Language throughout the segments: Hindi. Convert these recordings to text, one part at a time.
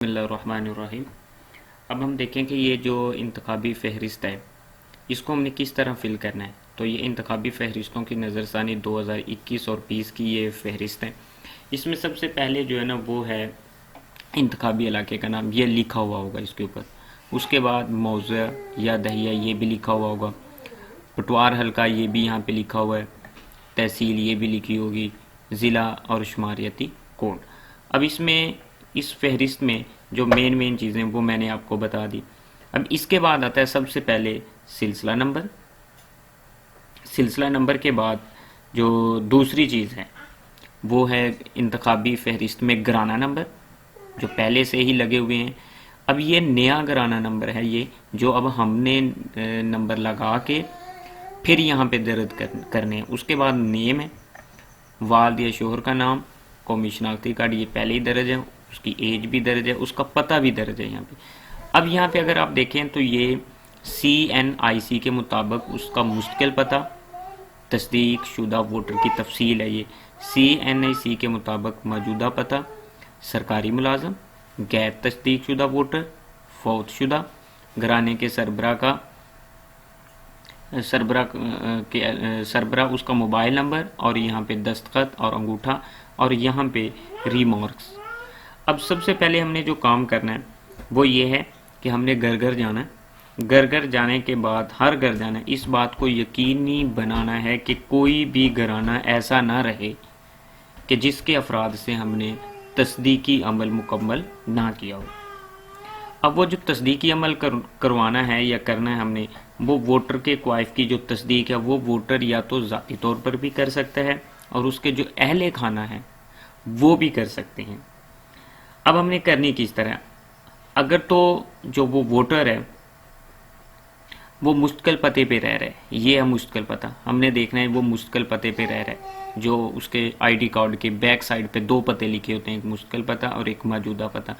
बिस्मिल्लाहिर्रहमानिर्रहीम। अब हम देखें कि ये जो इंतखाबी फ़हरिस्त है इसको हमने किस तरह फ़िल करना है। तो ये इंतखाबी फ़हरिस्तों की नज़रसानी 2021 और 20 की ये फ़हरिस्त है। इसमें सबसे पहले जो है ना वो है इंतखाबी इलाके का नाम, ये लिखा हुआ होगा इसके ऊपर। उसके बाद मौज़ा या दहिया ये भी लिखा हुआ होगा। पटवार हल्का ये भी यहाँ पे लिखा हुआ है। तहसील ये भी लिखी होगी। ज़िला और शुमारियती कोड। अब इसमें इस फहरिस्त में जो मेन चीज़ें वो मैंने आपको बता दी। अब इसके बाद आता है सबसे पहले सिलसिला नंबर। सिलसिला नंबर के बाद जो दूसरी चीज़ है वो है इंतखाबी फहरिस्त में घराना नंबर, जो पहले से ही लगे हुए हैं। अब ये नया घराना नंबर है, ये जो अब हमने नंबर लगा के फिर यहाँ पे दर्ज करने हैं। उसके बाद नेम है, वालिद या शोहर का नाम, कौमी शनाख्ती कार्ड ये पहले ही दर्ज है, उसकी एज भी दर्ज है, उसका पता भी दर्ज है यहाँ पे। अब यहाँ पे अगर आप देखें तो ये CNIC के मुताबिक उसका मुस्तकिल पता, तस्दीक शुदा वोटर की तफसील है। ये CNIC के मुताबिक मौजूदा पता, सरकारी मुलाजम, गैर तस्दीक शुदा वोटर, फौत शुदा, घराने के सरबरा उसका मोबाइल नंबर और यहाँ पे दस्तखत और अंगूठा और यहाँ पे रिमार्क्स। अब सबसे पहले हमने जो काम करना है वो ये है कि हमने घर घर जाना है। घर घर जाने के बाद हर घर जाना है, इस बात को यकीनी बनाना है कि कोई भी घराना ऐसा ना रहे कि जिसके अफराद से हमने तस्दीकी अमल मुकम्मल ना किया हो। अब वो जो तस्दीकी अमल करवाना है या करना है हमने, वो वोटर के क्वाइफ की जो तस्दीक है वो वोटर या तो ज़ाती तौर पर भी कर सकता है और उसके जो अहले खाना है वो भी कर सकते हैं। अब हमने करनी किस तरह, अगर तो जो वो वोटर है वो मुस्तकिल पते पे रह रहा है, ये है मुस्तकिल पता, हमने देखना है वो मुस्तकिल पते पे रह रहा है। जो उसके ID कार्ड के बैक साइड पे दो पते लिखे होते हैं, एक मुस्तकिल पता और एक मौजूदा पता।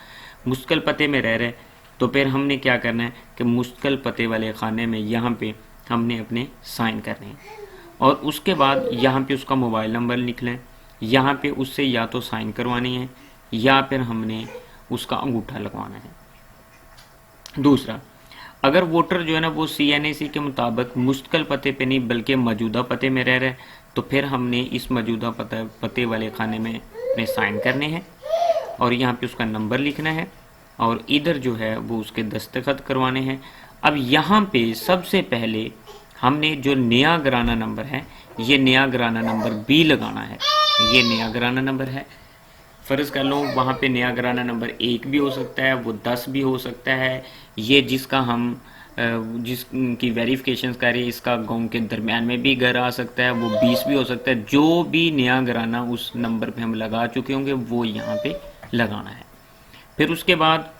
मुस्तकिल पते में रह रहे हैं तो फिर हमने क्या करना है कि मुस्तकिल पते वाले खाने में यहाँ पे हमने अपने साइन करने हैं और उसके बाद यहाँ पे उसका मोबाइल नंबर लिख लें। यहाँ पे उससे या तो साइन करवानी है या फिर हमने उसका अंगूठा लगवाना है। दूसरा, अगर वोटर जो है ना वो CNIC के मुताबिक मुस्तकिल पते पे नहीं बल्कि मौजूदा पते में रह रहे हैं तो फिर हमने इस मौजूदा पते वाले खाने में अपने साइन करने हैं और यहाँ पे उसका नंबर लिखना है और इधर जो है वो उसके दस्तखत करवाने हैं। अब यहाँ पे सबसे पहले हमने जो नया घराना नंबर है, ये नया घराना नंबर B लगाना है। ये नया घराना नंबर है, फ़र्ज़ कर लो वहाँ पे नया घराना नंबर 1 भी हो सकता है, वो 10 भी हो सकता है। ये जिसका हम जिसकी वेरिफिकेशन करें इसका गाँव के दरमियान में भी घर आ सकता है, वो 20 भी हो सकता है। जो भी नया घराना उस नंबर पे हम लगा चुके होंगे वो यहाँ पे लगाना है। फिर उसके बाद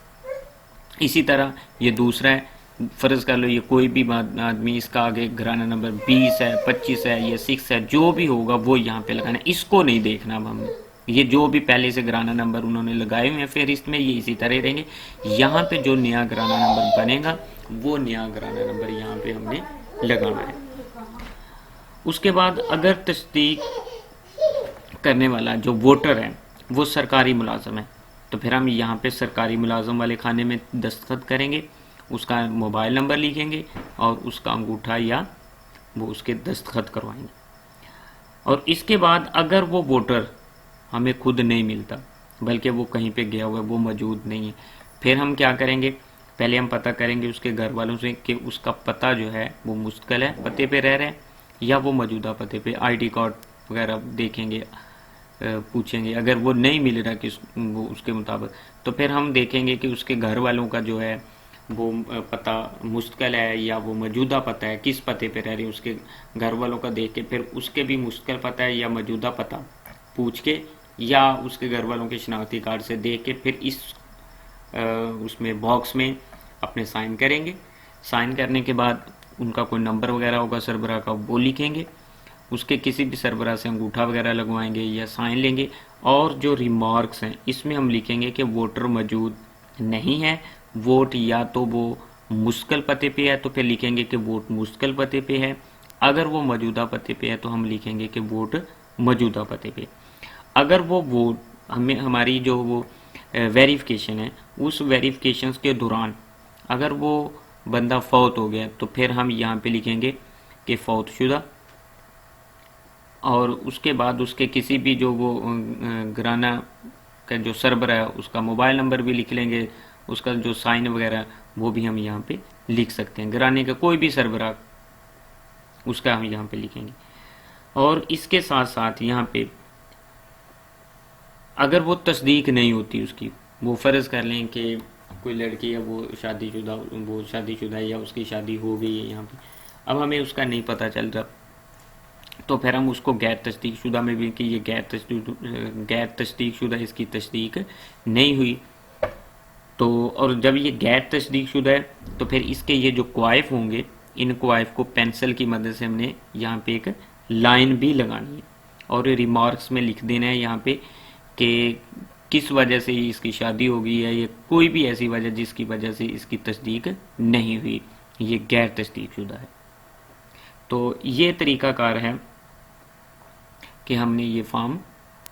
इसी तरह ये दूसरा है, फ़र्ज़ कर लो ये कोई भी आदमी, इसका आगे घराना नंबर 20 है, 25 है या 6 है, जो भी होगा वो यहाँ पे लगाना है। इसको नहीं देखना अब हमने, ये जो भी पहले से घराना नंबर उन्होंने लगाए हुए हैं फहरिस्त में ये इसी तरह रहेंगे। यहाँ पे जो नया घराना नंबर बनेगा वो नया घराना नंबर यहाँ पे हमने लगाना है। उसके बाद अगर तस्दीक करने वाला जो वोटर है वो सरकारी मुलाजम है तो फिर हम यहाँ पे सरकारी मुलाजम वाले खाने में दस्तखत करेंगे, उसका मोबाइल नंबर लिखेंगे और उसका अंगूठा या वो उसके दस्तखत करवाएंगे। और इसके बाद अगर वो वोटर हमें खुद नहीं मिलता बल्कि वो कहीं पे गया हुआ है, वो मौजूद नहीं है, फिर हम क्या करेंगे, पहले हम पता करेंगे उसके घर वालों से कि उसका पता जो है वो मुस्तकिल है पते पे रह रहे हैं या वो मौजूदा पते पे। ID कार्ड वगैरह देखेंगे, पूछेंगे। अगर वो नहीं मिल रहा कि वो उसके मुताबिक तो फिर हम देखेंगे कि उसके घर वालों का जो है वो पता मुस्तकिल है या वो मौजूदा पता है, किस पते पे रह रही है। उसके घर वालों का देख के फिर उसके भी मुस्तकिल पता है या मौजूदा पता पूछ के या उसके घर वालों के शनाख्ती कार्ड से देख के फिर इस उसमें बॉक्स में अपने साइन करेंगे। साइन करने के बाद उनका कोई नंबर वगैरह होगा सरबरा का, वो लिखेंगे। उसके किसी भी सरबरा से अंगूठा वगैरह लगवाएंगे या साइन लेंगे। और जो रिमार्क्स हैं इसमें हम लिखेंगे कि वोटर मौजूद नहीं है, वोट या तो वो मुश्किल पते पे है तो फिर लिखेंगे कि वोट मुश्किल पते पे है। अगर वो मौजूदा पते पे है तो हम लिखेंगे कि वोट मौजूदा पते पे। अगर वो वोट हमें हमारी जो वो वेरिफिकेशन है, उस वेरिफिकेशन के दौरान अगर वो बंदा फौत हो गया तो फिर हम यहाँ पे लिखेंगे कि फौतशुदा, और उसके बाद उसके किसी भी जो वो घराना का जो सरबरा है उसका मोबाइल नंबर भी लिख लेंगे, उसका जो साइन वगैरह वो भी हम यहाँ पे लिख सकते हैं, घराने का कोई भी सरबरा उसका हम यहाँ पे लिखेंगे। और इसके साथ साथ यहाँ पे अगर वो तस्दीक नहीं होती उसकी, वो फ़र्ज़ कर लें कि कोई लड़की है वो शादीशुदा है या उसकी शादी हो गई है यहाँ पे, अब हमें उसका नहीं पता चल रहा, तो फिर हम उसको गैर तस्दीक शुदा में भी कि ये गैर तस्दीक शुदा इसकी तस्दीक नहीं हुई, तो और जब ये गैर तस्दीक शुदा है तो फिर इसके ये जो क्वाइफ होंगे, इन क्वाइफ को पेंसिल की मदद से हमने यहाँ पे एक लाइन भी लगानी है और रिमार्क्स में लिख देना है यहाँ पे कि किस वजह से इसकी शादी हो गई है, या कोई भी ऐसी वजह जिसकी वजह से इसकी तस्दीक नहीं हुई, ये गैर तस्दीक शुदा है। तो ये तरीक़ाकार है कि हमने ये फॉर्म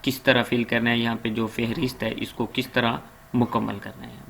किस तरह फिल करना है, यहाँ पे जो फहरिस्त है इसको किस तरह मुकम्मल करना है।